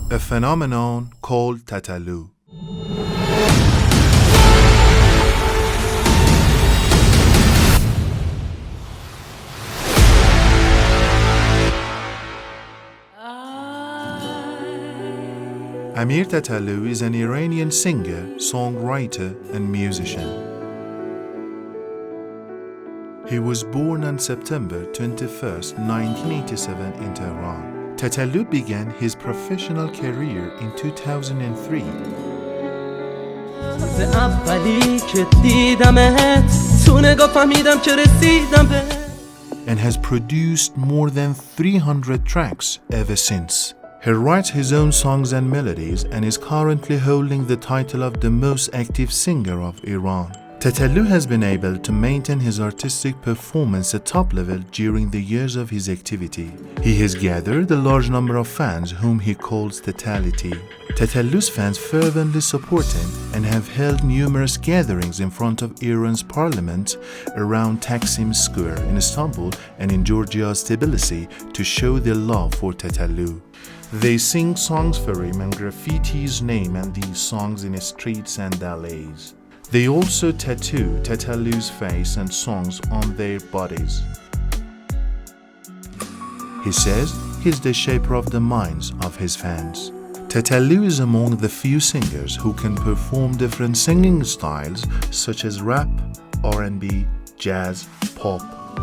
A phenomenon called Tataloo. Amir Tataloo is an Iranian singer, songwriter, and musician. He was born on September 21st, 1987 in Tehran. Tataloo began his professional career in 2003 and has produced more than 300 tracks ever since. He writes his own songs and melodies and is currently holding the title of the most active singer of Iran. Tetalu has been able to maintain his artistic performance at top level during the years of his activity. He has gathered a large number of fans whom he calls Tetality. Tetalu's fans fervently support him and have held numerous gatherings in front of Iran's parliament around Taksim Square in Istanbul and in Georgia's Tbilisi to show their love for Tetalu. They sing songs for him and graffiti his name and these songs in streets and alleys. They also tattoo Tataloo's face and songs on their bodies. He says he's the shaper of the minds of his fans. Tataloo is among the few singers who can perform different singing styles such as rap, R&B, jazz, pop,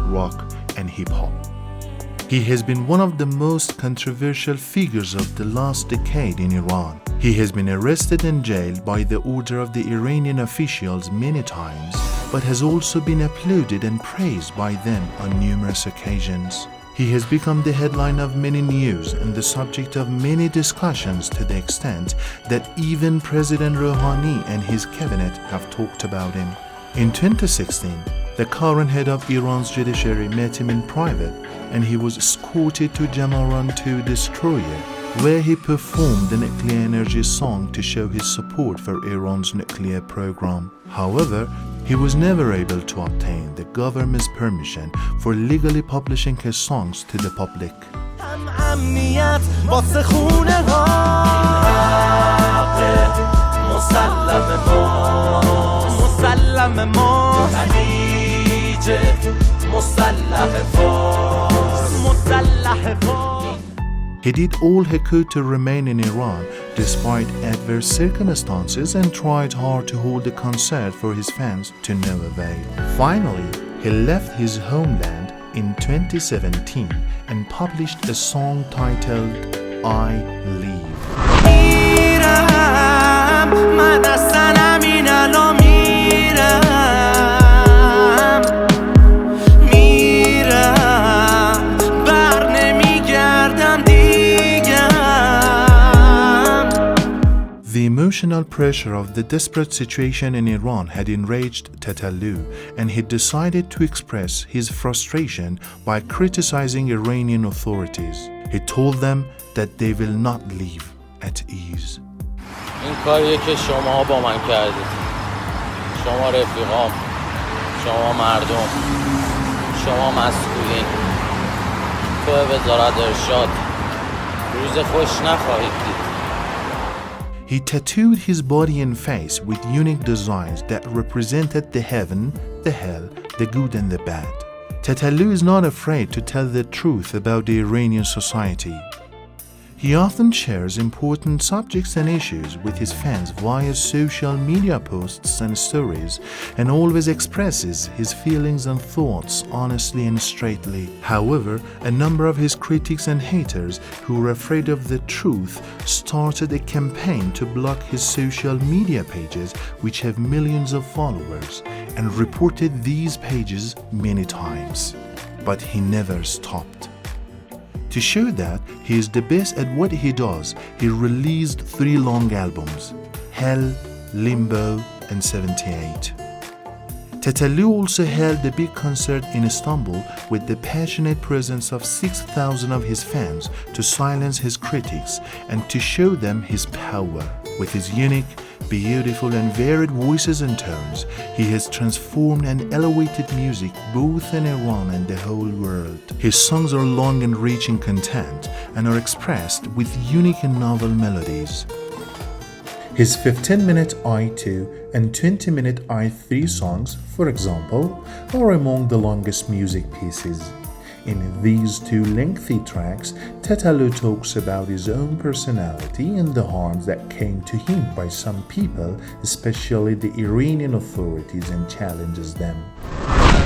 rock, and hip-hop. He has been one of the most controversial figures of the last decade in Iran. He has been arrested and jailed by the order of the Iranian officials many times, but has also been applauded and praised by them on numerous occasions. He has become the headline of many news and the subject of many discussions to the extent that even President Rouhani and his cabinet have talked about him. In 2016, the current head of Iran's judiciary met him in private and he was escorted to Jamaran 2 destroyer, where he performed the nuclear energy song to show his support for Iran's nuclear program. However, he was never able to obtain the government's permission for legally publishing his songs to the public. He did all he could to remain in Iran despite adverse circumstances and tried hard to hold a concert for his fans to no avail. Finally, he left his homeland in 2017 and published a song titled I Leave. The emotional pressure of the desperate situation in Iran had enraged Tataloo, and he decided to express his frustration by criticizing Iranian authorities. He told them that they will not live at ease. این کاریه که شما با من کردید. شما رفیقام، شما مردم، شما مسئولین. تو وزارت ارشاد روز خوش نخواهید دید. He tattooed his body and face with unique designs that represented the heaven, the hell, the good and the bad. Tataloo is not afraid to tell the truth about the Iranian society. He often shares important subjects and issues with his fans via social media posts and stories, and always expresses his feelings and thoughts honestly and straightly. However, a number of his critics and haters who were afraid of the truth started a campaign to block his social media pages, which have millions of followers, and reported these pages many times. But he never stopped. To show that he is the best at what he does, he released 3 long albums, Hell, Limbo, and 78. Tataloo also held a big concert in Istanbul with the passionate presence of 6,000 of his fans to silence his critics and to show them his power. With his unique, beautiful and varied voices and tones, he has transformed and elevated music both in Iran and the whole world. His songs are long and rich in content and are expressed with unique and novel melodies. His 15-minute I2 and 20-minute I3 songs, for example, are among the longest music pieces. In these two lengthy tracks, Tataloo talks about his own personality and the harms that came to him by some people, especially the Iranian authorities, and challenges them.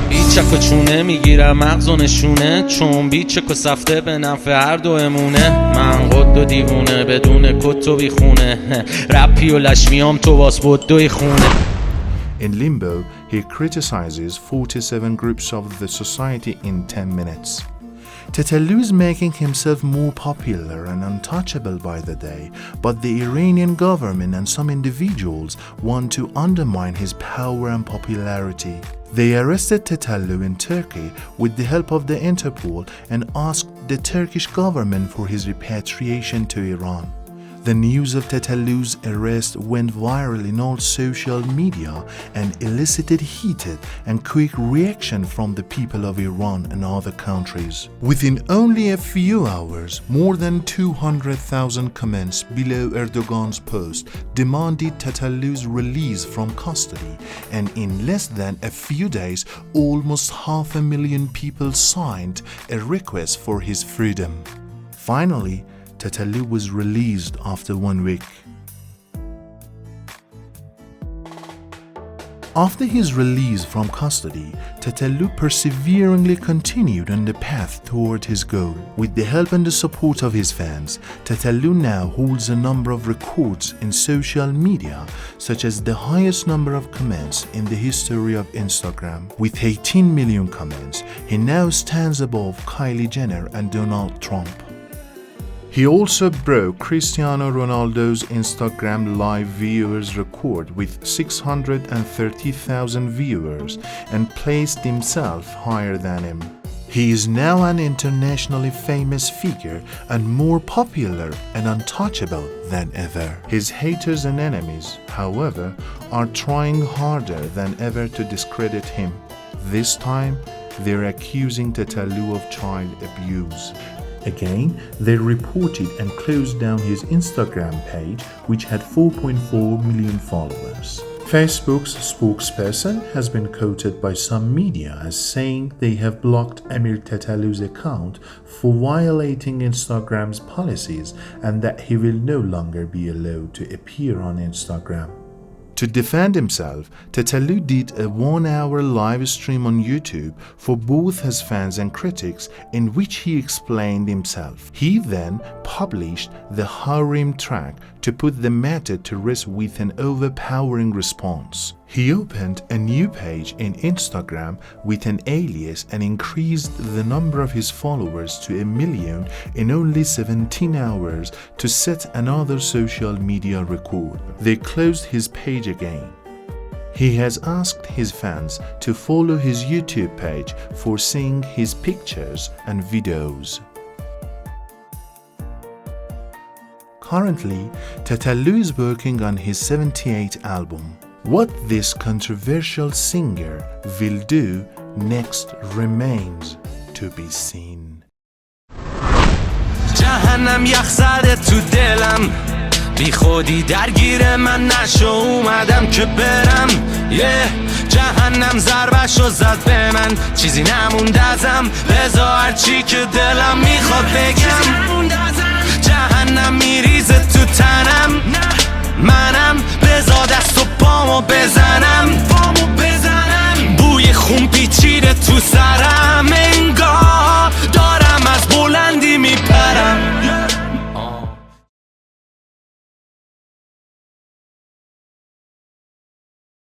بیچک و چونه میگیرم مغز و نشونه چون بیچک و سفته به نفع هر دو امونه من قد و دیوونه بدون کت و بیخونه رپی و لشمیام تو واس بود دوی خونه. In Limbo, he criticizes 47 groups of the society in 10 minutes. Tataloo is making himself more popular and untouchable by the day, but the Iranian government and some individuals want to undermine his power and popularity. They arrested Tataloo in Turkey with the help of the Interpol and asked the Turkish government for his repatriation to Iran. The news of Tataloo's arrest went viral in all social media and elicited heated and quick reaction from the people of Iran and other countries. Within only a few hours, more than 200,000 comments below Erdogan's post demanded Tataloo's release from custody, and in less than a few days, almost 500,000 people signed a request for his freedom. Finally, Tataloo was released after 1 week. After his release from custody, Tataloo perseveringly continued on the path toward his goal. With the help and the support of his fans, Tataloo now holds a number of records in social media, such as the highest number of comments in the history of Instagram. With 18 million comments, he now stands above Kylie Jenner and Donald Trump. He also broke Cristiano Ronaldo's Instagram live viewers record with 630,000 viewers and placed himself higher than him. He is now an internationally famous figure and more popular and untouchable than ever. His haters and enemies, however, are trying harder than ever to discredit him. This time, they're accusing Tataloo of child abuse. Again, they reported and closed down his Instagram page, which had 4.4 million followers. Facebook's spokesperson has been quoted by some media as saying they have blocked Amir Tataloo's account for violating Instagram's policies and that he will no longer be allowed to appear on Instagram. To defend himself, Tataloo did a 1-hour live stream on YouTube for both his fans and critics in which he explained himself. He then published the Harim track to put the matter to rest with an overpowering response. He opened a new page in Instagram with an alias and increased the number of his followers to 1 million in only 17 hours to set another social media record. They closed his page again. He has asked his fans to follow his YouTube page for seeing his pictures and videos. Currently, Tataloo is working on his 78th album. What this controversial singer will do next remains to be seen. جهنم یخ زده تو دلم بی خودی درگیر من نشو اومدم که برم جهنم ضربشو زد به من چیزی نموند ازم لذا هرچی که دلم میخواد بگم جهنم میریزه تو تنم منم بزا دست و پامو بزنم بوی خون پیچیده تو سرم